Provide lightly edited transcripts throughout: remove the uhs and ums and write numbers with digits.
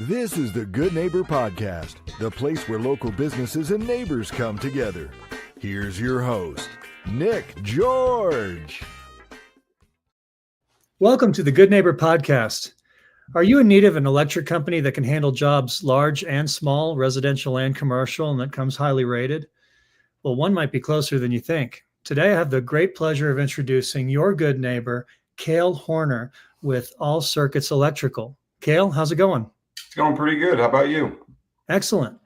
This is the Good Neighbor Podcast, the place where local businesses and neighbors come together. Here's your host, Nick George. Welcome to the Good Neighbor Podcast. Are you in need of an electric company that can handle jobs large and small, residential and commercial, and that comes highly rated? Well, one might be closer than you think. Today, I have the great pleasure of introducing your good neighbor, Cale Horner, with All Circuits Electrical. Cale, how's it going? It's going pretty good. How about you? Excellent.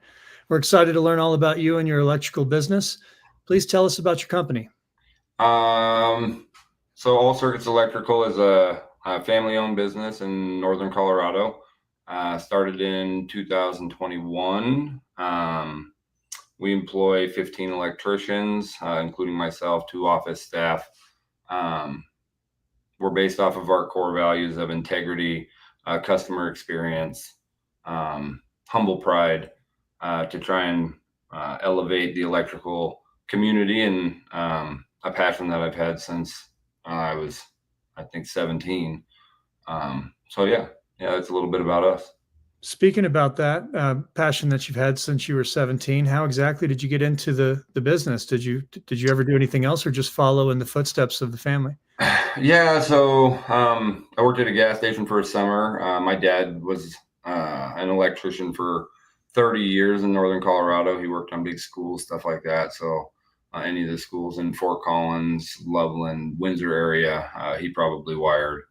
We're excited to learn all about you and your electrical business. Please tell us about your company. So All Circuits Electrical is a family-owned business in northern Colorado. Started in 2021. We employ 15 electricians, including myself, 2 office staff. We're based off of our core values of integrity, customer experience, humble pride, to try and elevate the electrical community, and a passion that I've had since I was, I think, 17. So yeah, that's a little bit about us. Speaking about that passion that you've had since you were 17, how exactly did you get into the business? Did you ever do anything else, or just follow in the footsteps of the family? Yeah, so I worked at a gas station for a summer. My dad was an electrician for 30 years in northern Colorado. He worked on big schools, stuff like that. So any of the schools in Fort Collins, Loveland, Windsor area, he probably wired.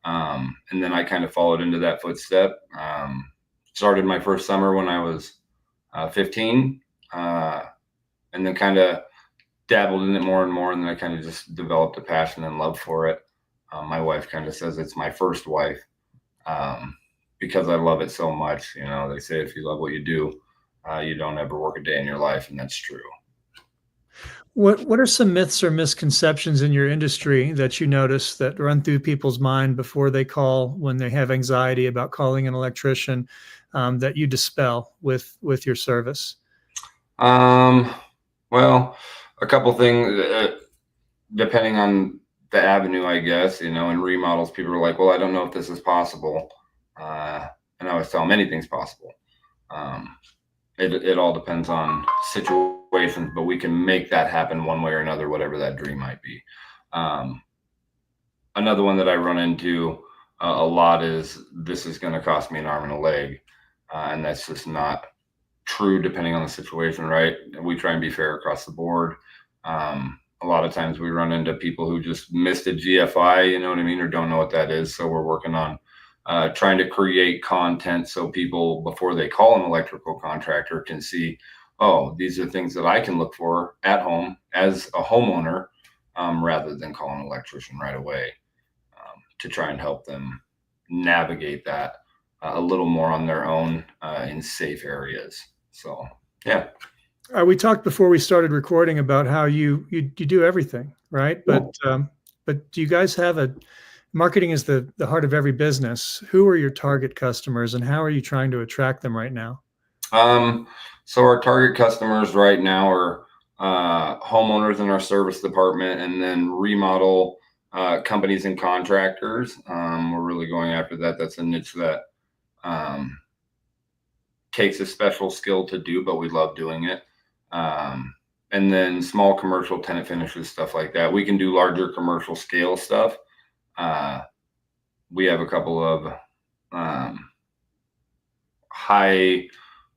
And then I kind of followed into that footstep. Started my first summer when I was 15, and then kind of dabbled in it more and more. And then I kind of just developed a passion and love for it. My wife kind of says it's my first wife, because I love it so much. You know, they say if you love what you do, you don't ever work a day in your life. And that's true. What are some myths or misconceptions in your industry that you notice that run through people's mind before they call, when they have anxiety about calling an electrician, that you dispel with your service? Well, a couple things, depending on the avenue, I guess. In remodels, people are like, well, I don't know if this is possible. And I always tell them anything's possible. It all depends on situations, but we can make that happen one way or another, whatever that dream might be. Another one that I run into a lot is, this is going to cost me an arm and a leg. And that's just not true depending on the situation, right? We try and be fair across the board. A lot of times we run into people who just missed a GFI, you know what I mean, or don't know what that is. So we're working on trying to create content so people, before they call an electrical contractor, can see, oh, these are things that I can look for at home as a homeowner, rather than calling an electrician right away, to try and help them navigate that a little more on their own, in safe areas. So, yeah. We talked before we started recording about how you do everything, right? But do you guys have marketing is the heart of every business. Who are your target customers, and how are you trying to attract them right now? So our target customers right now are homeowners in our service department, and then remodel companies and contractors. We're really going after that. That's a niche that takes a special skill to do, but we love doing it. And then small commercial tenant finishes, stuff like that. We can do larger commercial scale stuff. We have a couple of high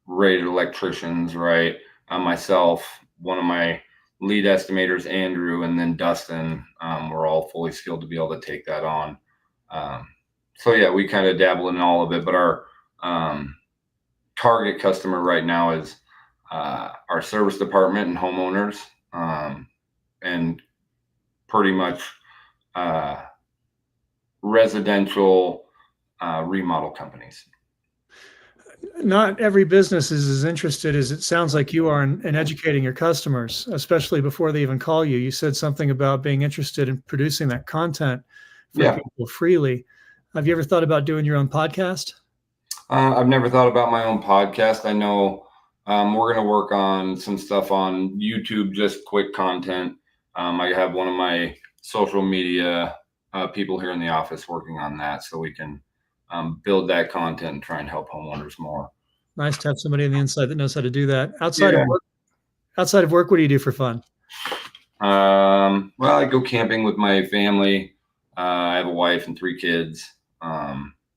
rated electricians, right? Myself, one of my lead estimators, Andrew, and then Dustin, we're all fully skilled to be able to take that on. So yeah, we kind of dabble in all of it, but our target customer right now is our service department and homeowners, and pretty much residential remodel companies. Not every business is as interested as it sounds like you are in educating your customers, especially before they even call you. You said something about being interested in producing that content for people freely. Have you ever thought about doing your own podcast? I've never thought about my own podcast. I know we're going to work on some stuff on YouTube, just quick content. I have one of my social media people here in the office working on that, so we can build that content and try and help homeowners more. Nice to have somebody on the inside that knows how to do that. Yeah. Outside of work, what do you do for fun? Well, I go camping with my family. I have a wife and 3 kids.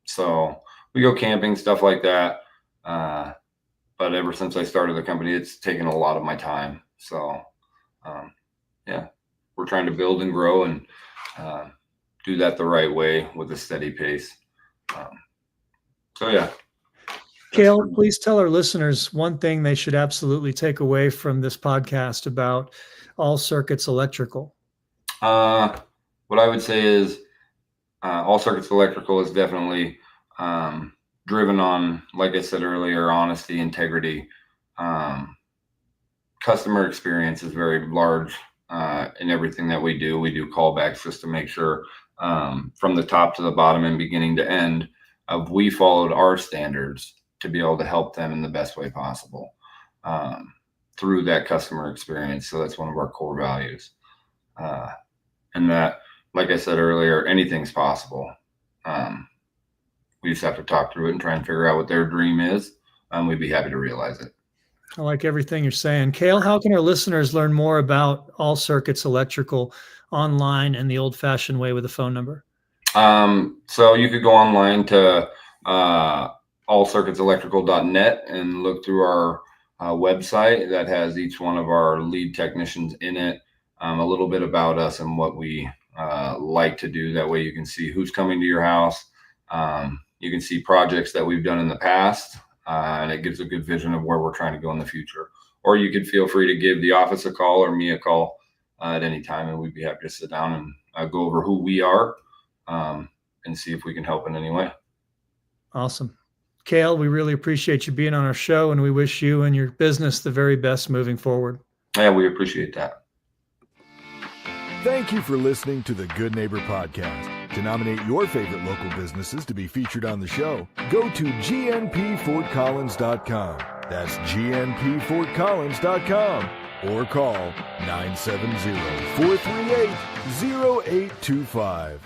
So we go camping, stuff like that. But ever since I started the company, it's taken a lot of my time. So, yeah, we're trying to build and grow and do that the right way with a steady pace. So, yeah. Cale, please tell our listeners one thing they should absolutely take away from this podcast about All Circuits Electrical. What I would say is All Circuits Electrical is definitely driven on, like I said earlier, honesty, integrity. Customer experience is very large in everything that we do. We do callbacks just to make sure from the top to the bottom and beginning to end we followed our standards to be able to help them in the best way possible through that customer experience. So that's one of our core values. And that, like I said earlier, anything's possible. We just have to talk through it and try and figure out what their dream is. We'd be happy to realize it. I like everything you're saying. Cale, how can our listeners learn more about All Circuits Electrical online and the old-fashioned way with a phone number? So you could go online to allcircuitselectrical.net and look through our website that has each one of our lead technicians in it, a little bit about us and what we like to do. That way you can see who's coming to your house. You can see projects that we've done in the past, and it gives a good vision of where we're trying to go in the future. Or you could feel free to give the office a call or me a call at any time, and we'd be happy to sit down and go over who we are and see if we can help in any way. Awesome. Cale, we really appreciate you being on our show, and we wish you and your business the very best moving forward. Yeah, we appreciate that. Thank you for listening to the Good Neighbor Podcast. To nominate your favorite local businesses to be featured on the show, go to gnpfortcollins.com. That's gnpfortcollins.com or call 970-438-0825.